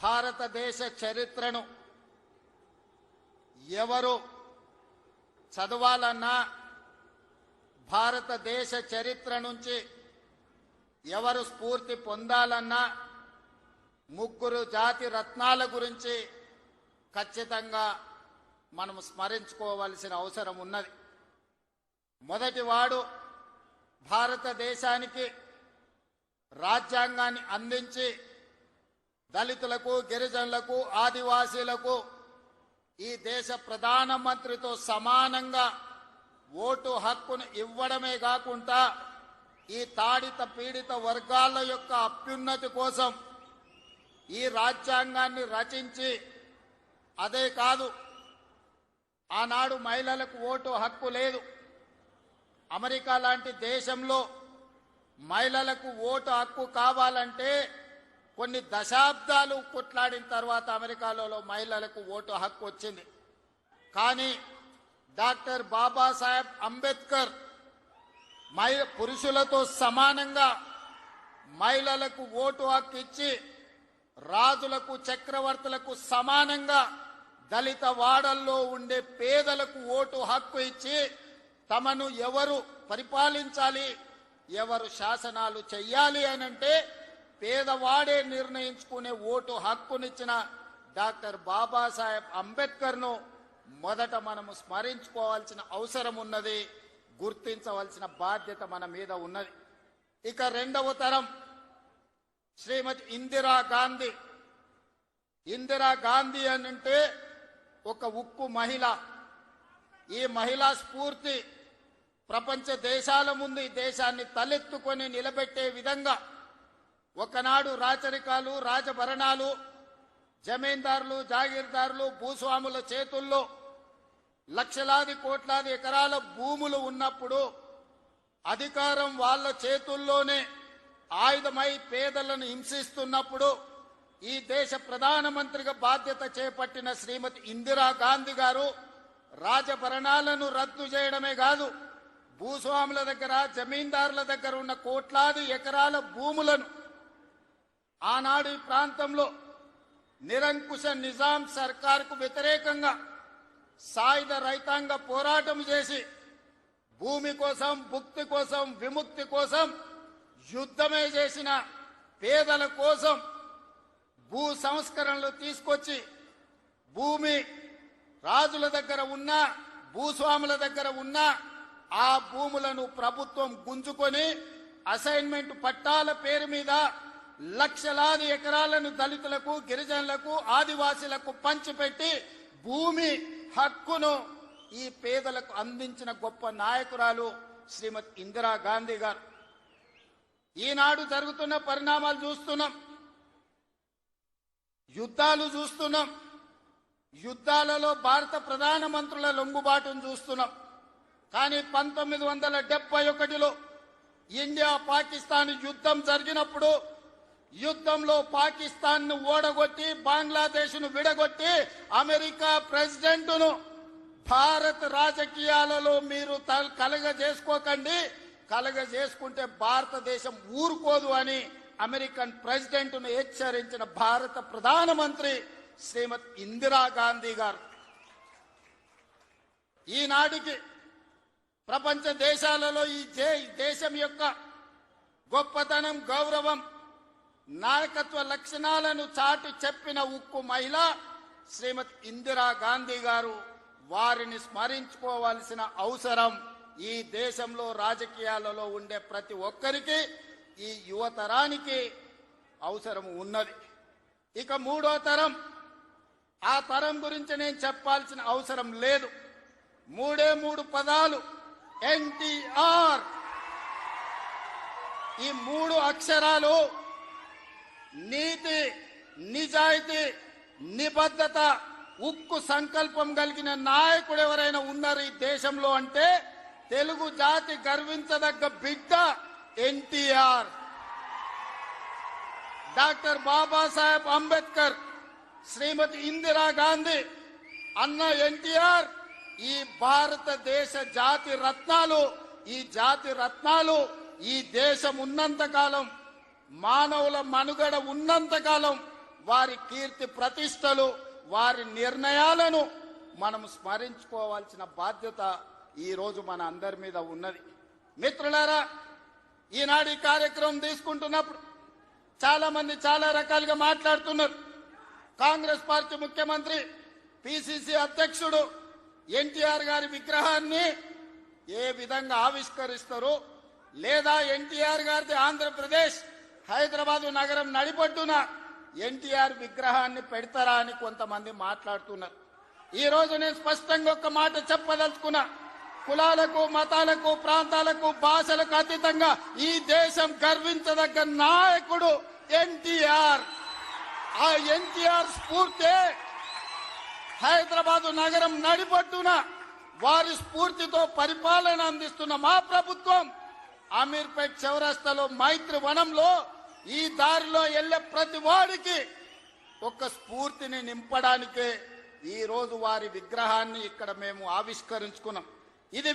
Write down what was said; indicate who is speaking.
Speaker 1: భారతదేశ చరిత్రను ఎవరు చదవాలన్నా, భారతదేశ చరిత్ర నుంచి ఎవరు స్ఫూర్తి పొందాలన్నా ముగ్గురు జాతి రత్నాల గురించి ఖచ్చితంగా మనం స్మరించుకోవాల్సిన అవసరం ఉన్నది. మొదటివాడు భారతదేశానికి రాజ్యాంగాన్ని అందించి దళితులకు, గిరిజనులకు, ఆదివాసీలకు ఈ దేశ ప్రధానమంత్రితో సమానంగా ఓటు హక్కును ఇవ్వడమే కాకుండా ఈ తాడిత పీడిత వర్గాల యొక్క అభ్యున్నతి కోసం ఈ రాజ్యాంగాన్ని రచించి, అదే కాదు ఆనాడు మహిళలకు ఓటు హక్కు లేదు. అమెరికా లాంటి దేశంలో మహిళలకు ఓటు హక్కు కావాలంటే కొన్ని దశాబ్దాలు కొట్లాడిన తర్వాత అమెరికాలో మహిళలకు ఓటు హక్కు వచ్చింది. కానీ డాక్టర్ బాబాసాహెబ్ అంబేద్కర్ పురుషులతో సమానంగా మహిళలకు ఓటు హక్కు ఇచ్చి, రాజులకు, చక్రవర్తులకు సమానంగా దళిత వాడల్లో ఉండే పేదలకు ఓటు హక్కు ఇచ్చి, తమను ఎవరు పరిపాలించాలి, ఎవరు శాసనాలు చెయ్యాలి అనంటే పేదవాడే నిర్ణయించుకునే ఓటు హక్కునిచ్చిన డాక్టర్ బాబాసాహెబ్ అంబేద్కర్ను మొదట మనము స్మరించుకోవాల్సిన అవసరం ఉన్నది, గుర్తించవలసిన బాధ్యత మన మీద ఉన్నది. ఇక రెండవ తరం శ్రీమతి ఇందిరాగాంధీ. ఇందిరాగాంధీ అనంటే ఒక ఉక్కు మహిళ. ఈ మహిళా స్ఫూర్తి ప్రపంచ దేశాల ముందు ఈ దేశాన్ని తలెత్తుకొని నిలబెట్టే విధంగా ఒకనాడు రాచరికాలు, రాజభరణాలు, జమీందారులు, జాగీర్దారులు, భూస్వాముల చేతుల్లో లక్షలాది కోట్లాది ఎకరాల భూములు ఉన్నప్పుడు అధికారం వాళ్ళ చేతుల్లోనే ఆయుధమై పేదలను హింసిస్తున్నప్పుడు ఈ దేశ ప్రధానమంత్రిగా బాధ్యత చేపట్టిన శ్రీమతి ఇందిరాగాంధీ గారు రాజభరణాలను రద్దు చేయడమే కాదు, భూస్వాముల దగ్గర, జమీందారుల దగ్గర ఉన్న కోట్లాది ఎకరాల భూములను ఆనాడు ఈ ప్రాంతంలో నిరంకుశ నిజాం సర్కార్కు వ్యతిరేకంగా సాయుధ రైతాంగ పోరాటం చేసి భూమి కోసం, భుక్తి కోసం, విముక్తి కోసం యుద్ధమే చేసిన పేదల కోసం భూ సంస్కరణలు తీసుకొచ్చి భూమి రాజుల దగ్గర ఉన్న, భూస్వాముల దగ్గర ఉన్న ఆ భూములను ప్రభుత్వం గుంజుకొని అసైన్మెంట్ పట్టాల పేరు మీద లక్షలాది ఎకరాలను దళితులకు, గిరిజనులకు, ఆదివాసీలకు పంచిపెట్టి భూమి హక్కును ఈ పేదలకు అందించిన గొప్ప నాయకురాలు శ్రీమతి ఇందిరాగాంధీ గారు. ఈనాడు జరుగుతున్న పరిణామాలు చూస్తున్నాం, యుద్ధాలు చూస్తున్నాం, యుద్ధాలలో భారత ప్రధానమంత్రుల లొంగుబాటును చూస్తున్నాం. కానీ 1971లో ఇండియా పాకిస్తాన్ యుద్ధం జరిగినప్పుడు యుద్ధంలో పాకిస్తాన్ను ఓడగొట్టి, బంగ్లాదేశ్ను విడగొట్టి అమెరికా ప్రెసిడెంట్ను భారత రాజకీయాలలో మీరు కలగజేసుకోకండి, కలగజేసుకుంటే భారతదేశం ఊరుకోదు అని అమెరికన్ ప్రెసిడెంట్ను హెచ్చరించిన భారత ప్రధానమంత్రి శ్రీమతి ఇందిరాగాంధీ గారు. ఈనాటికి ప్రపంచ దేశాలలో ఈ దేశం యొక్క గొప్పతనం, గౌరవం, నాయకత్వ లక్షణాలను చాటి చెప్పిన ఉక్కు మహిళ శ్రీమతి ఇందిరాగాంధీ గారు. వారిని స్మరించుకోవాల్సిన అవసరం ఈ దేశంలో రాజకీయాలలో ఉండే ప్రతి ఒక్కరికి, ఈ యువతరానికి అవసరం ఉన్నది. ఇక మూడో తరం, ఆ తరం గురించి నేను చెప్పాల్సిన అవసరం లేదు. మూడు పదాలు, ఎన్టీఆర్. ఈ మూడు అక్షరాలు నీతి, నిజాయితీ, నిబద్ధత, ఉక్కు సంకల్పం కలిగిన నాయకుడు ఎవరైనా ఉన్నారు ఈ దేశంలో అంటే తెలుగు జాతి గర్వించదగ్గ బిడ్డ ఎన్టీఆర్. డాక్టర్ బాబాసాహెబ్ అంబేద్కర్, శ్రీమతి ఇందిరాగాంధీ, అన్న ఎన్టీఆర్ ఈ భారతదేశ జాతి రత్నాలు. ఈ జాతి రత్నాలు ఈ దేశం ఉన్నంతకాలం, మానవుల మనుగడ ఉన్నంతకాలం వారి కీర్తి ప్రతిష్టలు, వారి నిర్ణయాలను మనం స్మరించుకోవాల్సిన బాధ్యత ఈ రోజు మన అందరి మీద ఉన్నది. మిత్రులారా, ఈనాడు ఈ కార్యక్రమం తీసుకుంటున్నప్పుడు చాలా మంది చాలా రకాలుగా మాట్లాడుతున్నారు. కాంగ్రెస్ పార్టీ ముఖ్యమంత్రి, పిసిసి అధ్యక్షుడు ఎన్టీఆర్ గారి విగ్రహాన్ని ఏ విధంగా ఆవిష్కరిస్తారు, లేదా ఎన్టీఆర్ గారిది ఆంధ్రప్రదేశ్ హైదరాబాదు నగరం నడిపొడ్డున ఎన్టీఆర్ విగ్రహాన్ని పెడతారా అని కొంతమంది మాట్లాడుతున్నారు. ఈ రోజు నేను స్పష్టంగా ఒక మాట చెప్పదలుచుకున్నా. కులాలకు, మతాలకు, ప్రాంతాలకు, భాషలకు అతీతంగా ఈ దేశం గర్వించదగ్గ నాయకుడు ఎన్టీఆర్. ఆ ఎన్టీఆర్ స్ఫూర్తి హైదరాబాదు నగరం నడిపొట్టున వారి స్ఫూర్తితో పరిపాలన అందిస్తున్న మా ప్రభుత్వం అమీర్పేట్ చౌరస్తాలో మైత్రి వనంలో ఈ దారిలో వెళ్లే ప్రతి వాడికి ఒక స్ఫూర్తిని నింపడానికే ఈ రోజు వారి విగ్రహాన్ని ఇక్కడ మేము ఆవిష్కరించుకున్నాం. ఇది